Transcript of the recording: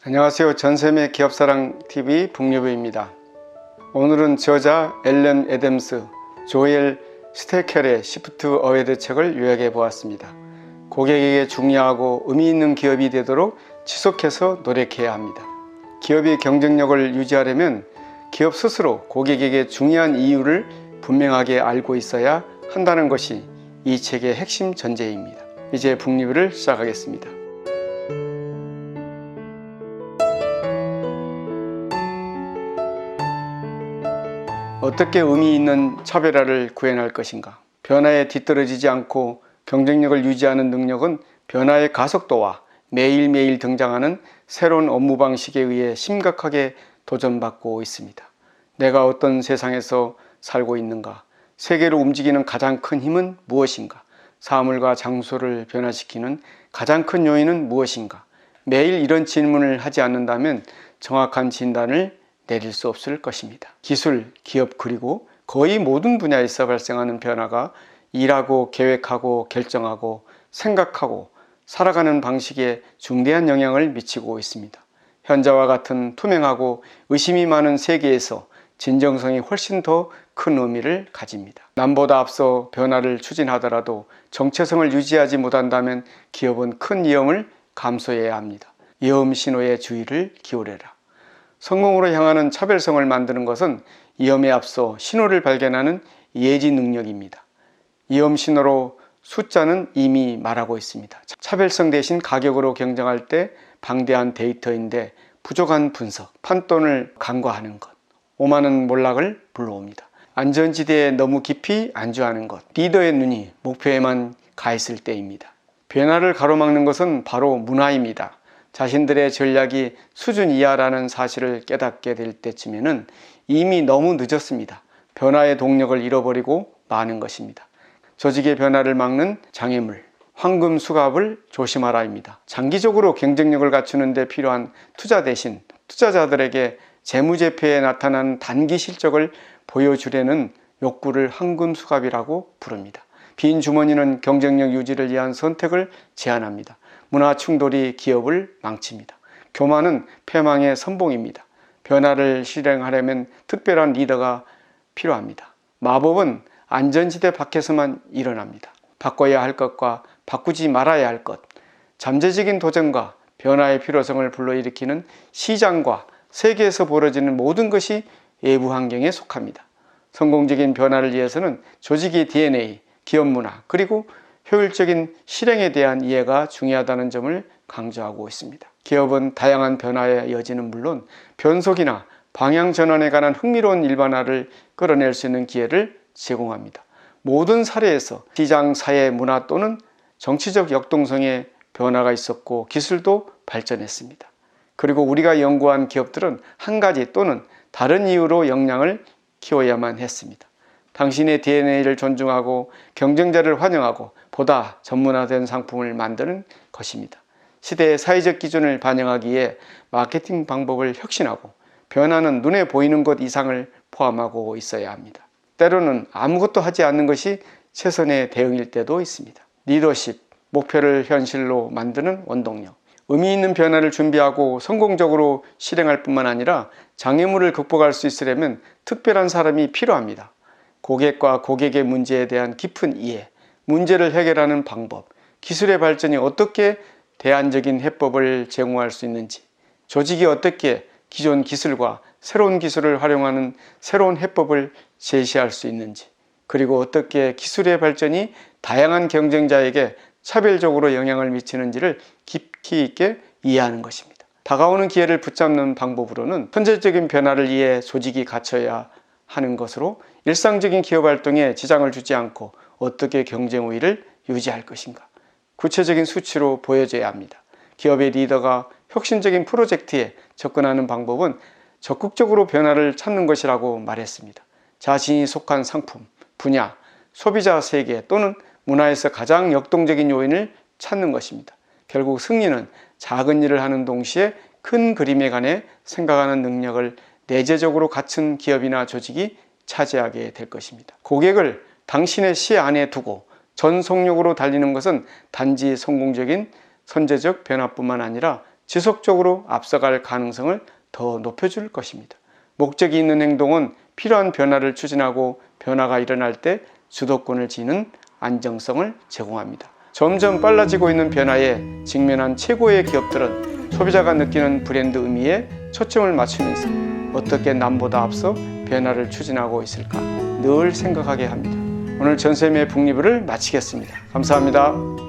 안녕하세요. 전샘의 기업사랑TV 북유부입니다. 오늘은 저자 앨런 애덤스, 조엘 스테켈의 시프트 어웨드 책을 요약해 보았습니다. 고객에게 중요하고 의미 있는 기업이 되도록 지속해서 노력해야 합니다. 기업의 경쟁력을 유지하려면 기업 스스로 고객에게 중요한 이유를 분명하게 알고 있어야 한다는 것이 이 책의 핵심 전제입니다. 이제 북리뷰를 시작하겠습니다. 어떻게 의미 있는 차별화를 구현할 것인가? 변화에 뒤떨어지지 않고 경쟁력을 유지하는 능력은 변화의 가속도와 매일매일 등장하는 새로운 업무 방식에 의해 심각하게 도전받고 있습니다. 내가 어떤 세상에서 살고 있는가? 세계를 움직이는 가장 큰 힘은 무엇인가? 사물과 장소를 변화시키는 가장 큰 요인은 무엇인가? 매일 이런 질문을 하지 않는다면 정확한 진단을 내릴 수 없을 것입니다. 기술, 기업 그리고 거의 모든 분야에서 발생하는 변화가 일하고 계획하고 결정하고 생각하고 살아가는 방식에 중대한 영향을 미치고 있습니다. 현재와 같은 투명하고 의심이 많은 세계에서 진정성이 훨씬 더 큰 의미를 가집니다. 남보다 앞서 변화를 추진하더라도 정체성을 유지하지 못한다면 기업은 큰 위험을 감수해야 합니다. 위험 신호에 주의를 기울여라. 성공으로 향하는 차별성을 만드는 것은 위험에 앞서 신호를 발견하는 예지 능력입니다. 위험 신호로 숫자는 이미 말하고 있습니다. 차별성 대신 가격으로 경쟁할 때 방대한 데이터인데 부족한 분석, 판돈을 간과하는 것, 오만한 몰락을 불러옵니다. 안전지대에 너무 깊이 안주하는 것, 리더의 눈이 목표에만 가 있을 때입니다. 변화를 가로막는 것은 바로 문화입니다. 자신들의 전략이 수준 이하라는 사실을 깨닫게 될 때쯤에는 이미 너무 늦었습니다. 변화의 동력을 잃어버리고 마는 것입니다. 조직의 변화를 막는 장애물, 황금 수갑을 조심하라입니다. 장기적으로 경쟁력을 갖추는 데 필요한 투자 대신 투자자들에게 재무제표에 나타나는 단기 실적을 보여주려는 욕구를 황금 수갑이라고 부릅니다. 빈 주머니는 경쟁력 유지를 위한 선택을 제한합니다. 문화 충돌이 기업을 망칩니다. 교만은 패망의 선봉입니다. 변화를 실행하려면 특별한 리더가 필요합니다. 마법은 안전지대 밖에서만 일어납니다. 바꿔야 할 것과 바꾸지 말아야 할 것, 잠재적인 도전과 변화의 필요성을 불러일으키는 시장과 세계에서 벌어지는 모든 것이 외부 환경에 속합니다. 성공적인 변화를 위해서는 조직의 DNA, 기업 문화, 그리고 효율적인 실행에 대한 이해가 중요하다는 점을 강조하고 있습니다. 기업은 다양한 변화의 여지는 물론 변속이나 방향 전환에 관한 흥미로운 일반화를 끌어낼 수 있는 기회를 제공합니다. 모든 사례에서 시장, 사회, 문화 또는 정치적 역동성의 변화가 있었고 기술도 발전했습니다. 그리고 우리가 연구한 기업들은 한 가지 또는 다른 이유로 역량을 키워야만 했습니다. 당신의 DNA를 존중하고 경쟁자를 환영하고 보다 전문화된 상품을 만드는 것입니다. 시대의 사회적 기준을 반영하기에 마케팅 방법을 혁신하고 변화는 눈에 보이는 것 이상을 포함하고 있어야 합니다. 때로는 아무것도 하지 않는 것이 최선의 대응일 때도 있습니다. 리더십, 목표를 현실로 만드는 원동력, 의미 있는 변화를 준비하고 성공적으로 실행할 뿐만 아니라 장애물을 극복할 수 있으려면 특별한 사람이 필요합니다. 고객과 고객의 문제에 대한 깊은 이해, 문제를 해결하는 방법, 기술의 발전이 어떻게 대안적인 해법을 제공할 수 있는지, 조직이 어떻게 기존 기술과 새로운 기술을 활용하는 새로운 해법을 제시할 수 있는지, 그리고 어떻게 기술의 발전이 다양한 경쟁자에게 차별적으로 영향을 미치는지를 깊이 있게 이해하는 것입니다. 다가오는 기회를 붙잡는 방법으로는 현재적인 변화를 위해 조직이 갖춰야 하는 것으로 일상적인 기업 활동에 지장을 주지 않고 어떻게 경쟁 우위를 유지할 것인가, 구체적인 수치로 보여줘야 합니다. 기업의 리더가 혁신적인 프로젝트에 접근하는 방법은 적극적으로 변화를 찾는 것이라고 말했습니다. 자신이 속한 상품, 분야, 소비자 세계 또는 문화에서 가장 역동적인 요인을 찾는 것입니다. 결국 승리는 작은 일을 하는 동시에 큰 그림에 관해 생각하는 능력을 내재적으로 갖춘 기업이나 조직이 차지하게 될 것입니다. 고객을 당신의 시 안에 두고 전속력으로 달리는 것은 단지 성공적인 선제적 변화뿐만 아니라 지속적으로 앞서갈 가능성을 더 높여줄 것입니다. 목적이 있는 행동은 필요한 변화를 추진하고 변화가 일어날 때 주도권을 쥐는 안정성을 제공합니다. 점점 빨라지고 있는 변화에 직면한 최고의 기업들은 소비자가 느끼는 브랜드 의미에 초점을 맞추면서 어떻게 남보다 앞서 변화를 추진하고 있을까 늘 생각하게 합니다. 오늘 전쌤의 북리뷰를 마치겠습니다. 감사합니다.